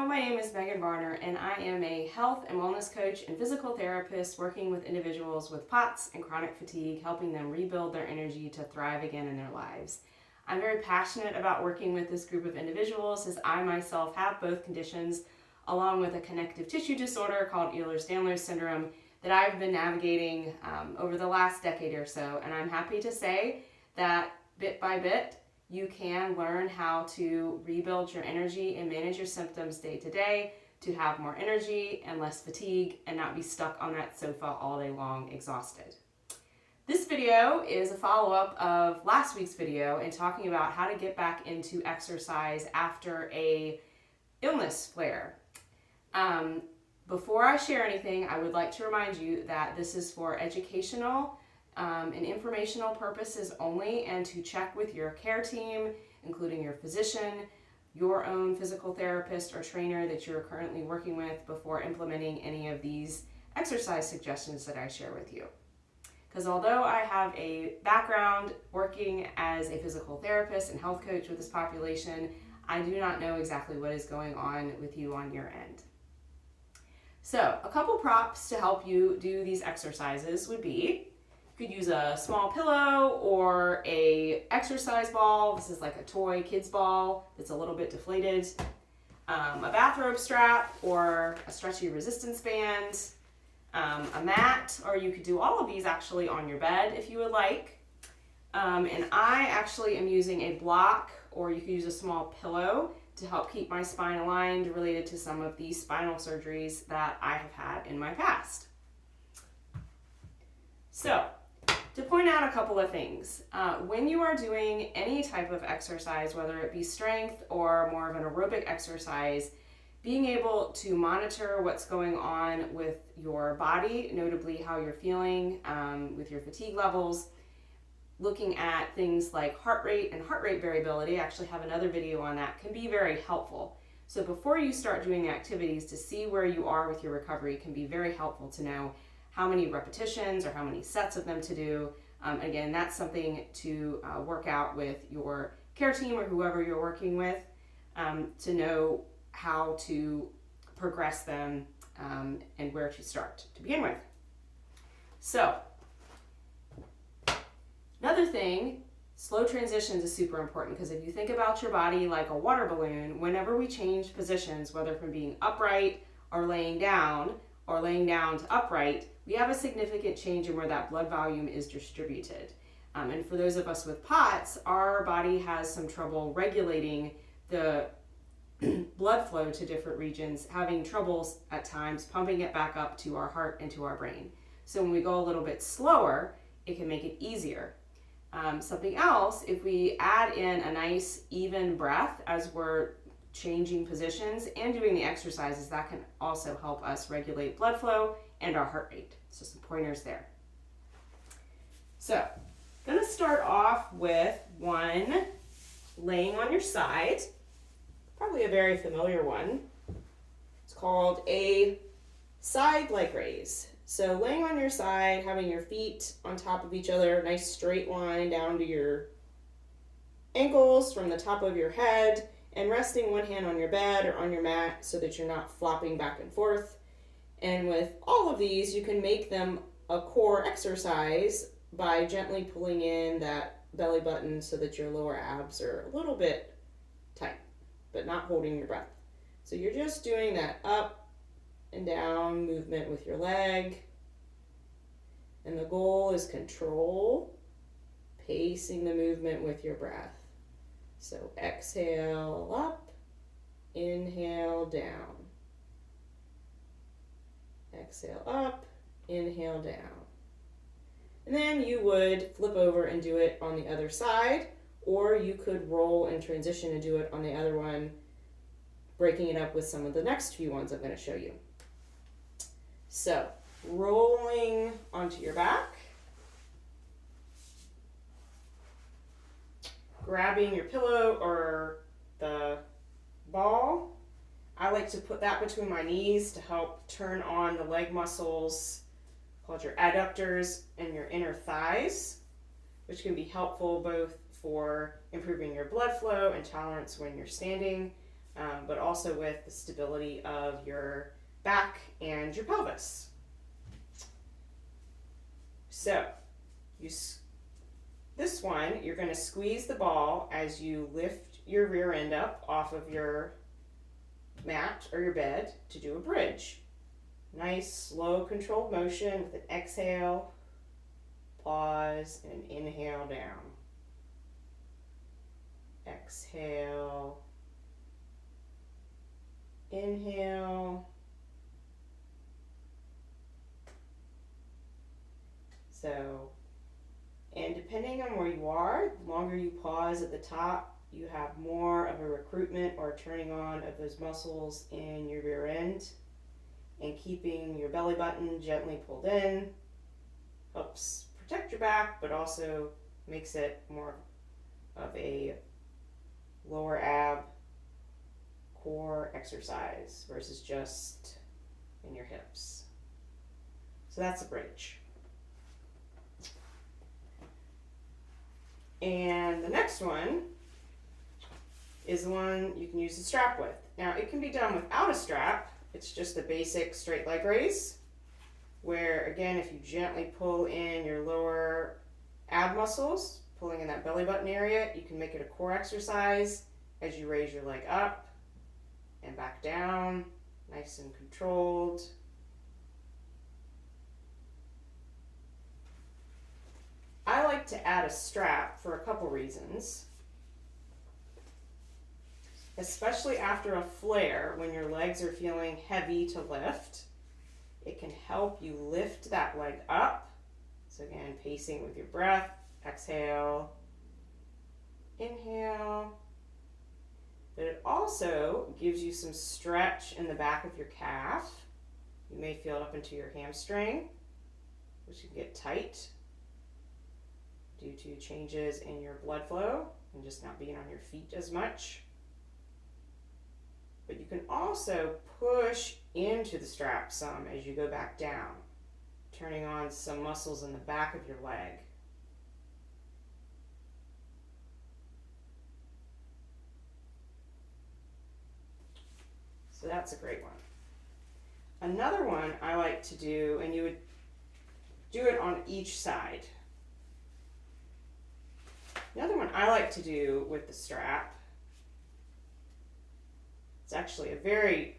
my name is Megan Varner, and I am a health and wellness coach and physical therapist working with individuals with POTS and chronic fatigue, helping them rebuild their energy to thrive again in their lives. I'm very passionate about working with this group of individuals as I myself have both conditions, along with a connective tissue disorder called Ehlers-Danlos syndrome that I've been navigating over the last decade or so. And I'm happy to say that bit by bit, you can learn how to rebuild your energy and manage your symptoms day to day to have more energy and less fatigue and not be stuck on that sofa all day long exhausted. This video is a follow-up of last week's video and talking about how to get back into exercise after a illness flare. Before I share anything, I would like to remind you that this is for educational and informational purposes only, and to check with your care team, including your physician, your own physical therapist or trainer that you're currently working with before implementing any of these exercise suggestions that I share with you. Because although I have a background working as a physical therapist and health coach with this population, I do not know exactly what is going on with you on your end. So a couple props to help you do these exercises would be, you could use a small pillow or a exercise ball. This is like a toy kids ball that's a little bit deflated. A bathrobe strap or a stretchy resistance band. A mat, or you could do all of these actually on your bed if you would like. And I actually am using a block, or you could use a small pillow to help keep my spine aligned related to some of the spinal surgeries that I have had in my past. So, to point out a couple of things, when you are doing any type of exercise, whether it be strength or more of an aerobic exercise, being able to monitor what's going on with your body, notably how you're feeling with your fatigue levels, looking at things like heart rate and heart rate variability, I actually have another video on that, can be very helpful. So before you start doing the activities, to see where you are with your recovery can be very helpful to know how many repetitions or how many sets of them to do. Again, that's something to work out with your care team or whoever you're working with to know how to progress them and where to start to begin with. So, another thing, slow transitions is super important, because if you think about your body like a water balloon, whenever we change positions, whether from being upright or laying down to upright, we have a significant change in where that blood volume is distributed. And for those of us with POTS, our body has some trouble regulating the blood flow to different regions, having troubles at times pumping it back up to our heart and to our brain. So when we go a little bit slower, it can make it easier. Something else, if we add in a nice even breath as we're changing positions and doing the exercises, that can also help us regulate blood flow and our heart rate. So some pointers there. So I'm going to start off with one laying on your side, probably a very familiar one. It's called a side leg raise. So laying on your side, having your feet on top of each other, nice straight line down to your ankles from the top of your head, and resting one hand on your bed or on your mat so that you're not flopping back and forth. And with all of these, you can make them a core exercise by gently pulling in that belly button so that your lower abs are a little bit tight, but not holding your breath. So you're just doing that up and down movement with your leg. And the goal is control, pacing the movement with your breath. So exhale up, inhale down. Exhale up, inhale down. And then you would flip over and do it on the other side, or you could roll and transition and do it on the other one, breaking it up with some of the next few ones I'm going to show you. So, rolling onto your back, grabbing your pillow or the ball. I like to put that between my knees to help turn on the leg muscles called your adductors and your inner thighs, which can be helpful both for improving your blood flow and tolerance when you're standing, but also with the stability of your back and your pelvis. So, this one, you're going to squeeze the ball as you lift your rear end up off of your mat or your bed to do a bridge. Nice, slow, controlled motion with an exhale, pause, and an inhale down. Exhale, inhale. So, and depending on where you are, the longer you pause at the top, you have more of a recruitment or turning on of those muscles in your rear end, and keeping your belly button gently pulled in helps protect your back, but also makes it more of a lower ab core exercise versus just in your hips. So that's a bridge. And the next one is the one you can use the strap with. Now, it can be done without a strap. It's just a basic straight leg raise, where again, if you gently pull in your lower ab muscles, pulling in that belly button area, you can make it a core exercise as you raise your leg up and back down, nice and controlled. I like to add a strap for a couple reasons. Especially after a flare, when your legs are feeling heavy to lift, it can help you lift that leg up. So again, pacing with your breath, exhale, inhale. But it also gives you some stretch in the back of your calf. You may feel it up into your hamstring, which can get tight due to changes in your blood flow and just not being on your feet as much. But you can also push into the strap some as you go back down, turning on some muscles in the back of your leg. So that's a great one. Another one I like to do, and you would do it on each side. Another one I like to do with the strap, it's actually a very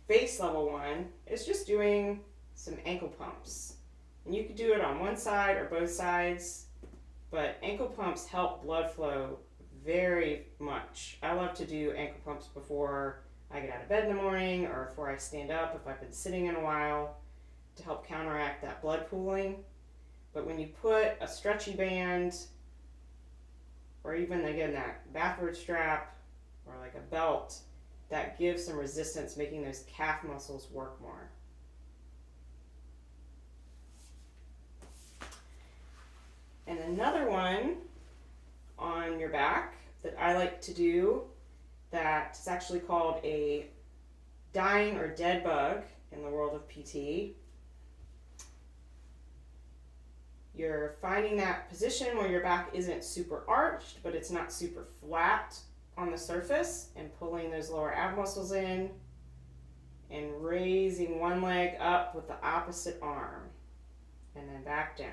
base level one, is just doing some ankle pumps. And you could do it on one side or both sides, but ankle pumps help blood flow very much. I love to do ankle pumps before I get out of bed in the morning or before I stand up if I've been sitting in a while, to help counteract that blood pooling. But when you put a stretchy band, or even again that bathrobe strap or like a belt, that gives some resistance, making those calf muscles work more. And another one on your back that I like to do, that is actually called a dying or dead bug in the world of PT. You're finding that position where your back isn't super arched, but it's not super flat on the surface, and pulling those lower ab muscles in and raising one leg up with the opposite arm and then back down,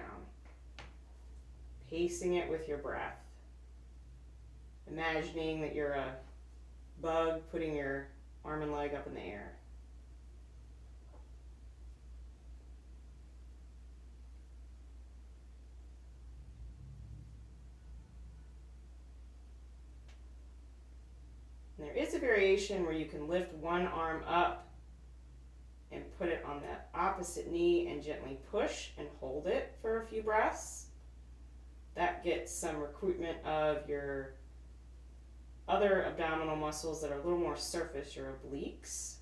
pacing it with your breath, imagining that you're a bug putting your arm and leg up in the air. There is a variation where you can lift one arm up and put it on the opposite knee and gently push and hold it for a few breaths. That gets some recruitment of your other abdominal muscles that are a little more surface, your obliques,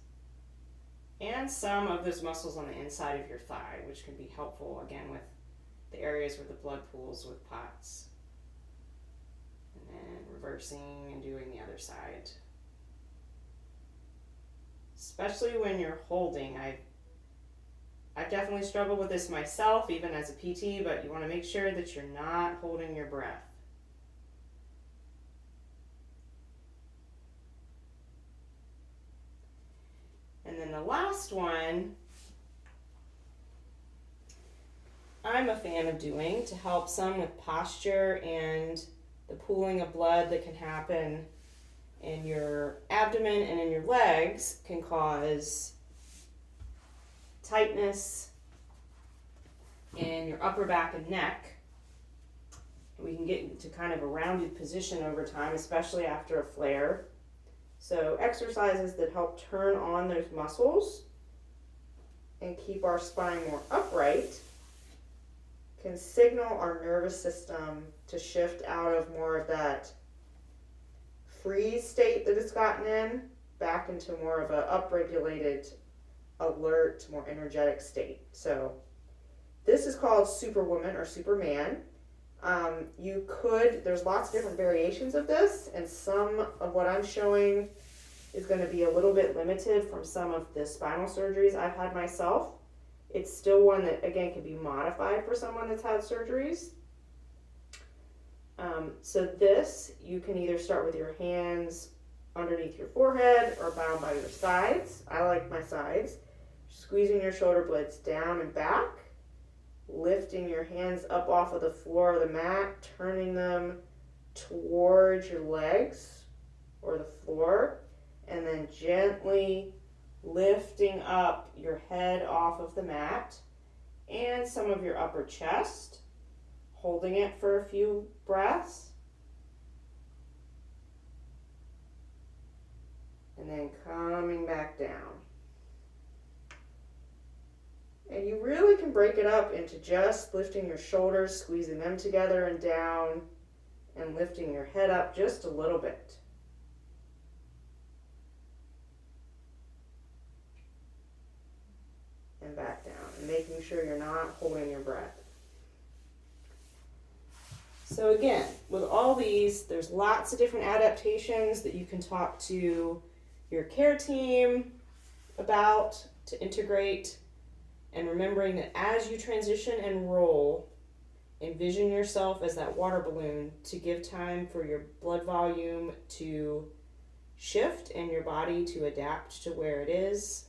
and some of those muscles on the inside of your thigh, which can be helpful again with the areas where the blood pools with POTS. And then reversing and doing the other side. Especially when you're holding. I've definitely struggled with this myself, even as a PT, but you want to make sure that you're not holding your breath. And the last one I'm a fan of doing to help some with posture and the pooling of blood that can happen in your abdomen and in your legs can cause tightness in your upper back and neck. We can get into kind of a rounded position over time, especially after a flare. So exercises that help turn on those muscles and keep our spine more upright can signal our nervous system to shift out of more of that freeze state that it's gotten in back into more of a upregulated, alert, more energetic state. So this is called Superwoman or Superman. There's lots of different variations of this, and some of what I'm showing is going to be a little bit limited from some of the spinal surgeries I've had myself. It's still one that, again, can be modified for someone that's had surgeries. So this, you can either start with your hands underneath your forehead or bound by your sides. I like my sides. Squeezing your shoulder blades down and back. Lifting your hands up off of the floor of the mat, turning them towards your legs or the floor, and then gently lifting up your head off of the mat and some of your upper chest, holding it for a few breaths, and then coming back down. And you really can break it up into just lifting your shoulders, squeezing them together and down, and lifting your head up just a little bit. And back down, and making sure you're not holding your breath. So again, with all these, there's lots of different adaptations that you can talk to your care team about to integrate. And remembering that as you transition and roll, envision yourself as that water balloon to give time for your blood volume to shift and your body to adapt to where it is.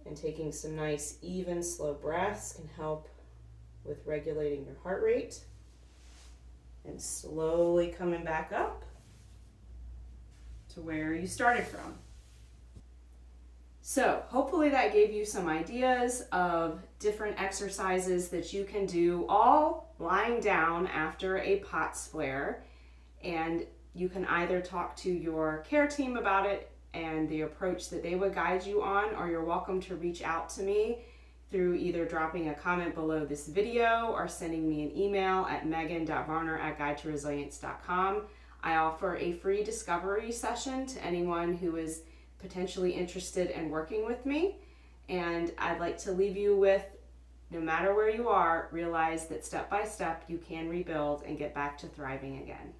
And taking some nice, even, slow breaths can help with regulating your heart rate. And slowly coming back up to where you started from. So hopefully that gave you some ideas of different exercises that you can do all lying down after a POTS flare. And you can either talk to your care team about it and the approach that they would guide you on, or you're welcome to reach out to me through either dropping a comment below this video or sending me an email at megan.varner@guidetoresilience.com. I offer a free discovery session to anyone who is potentially interested in working with me. And I'd like to leave you with, no matter where you are, realize that step by step you can rebuild and get back to thriving again.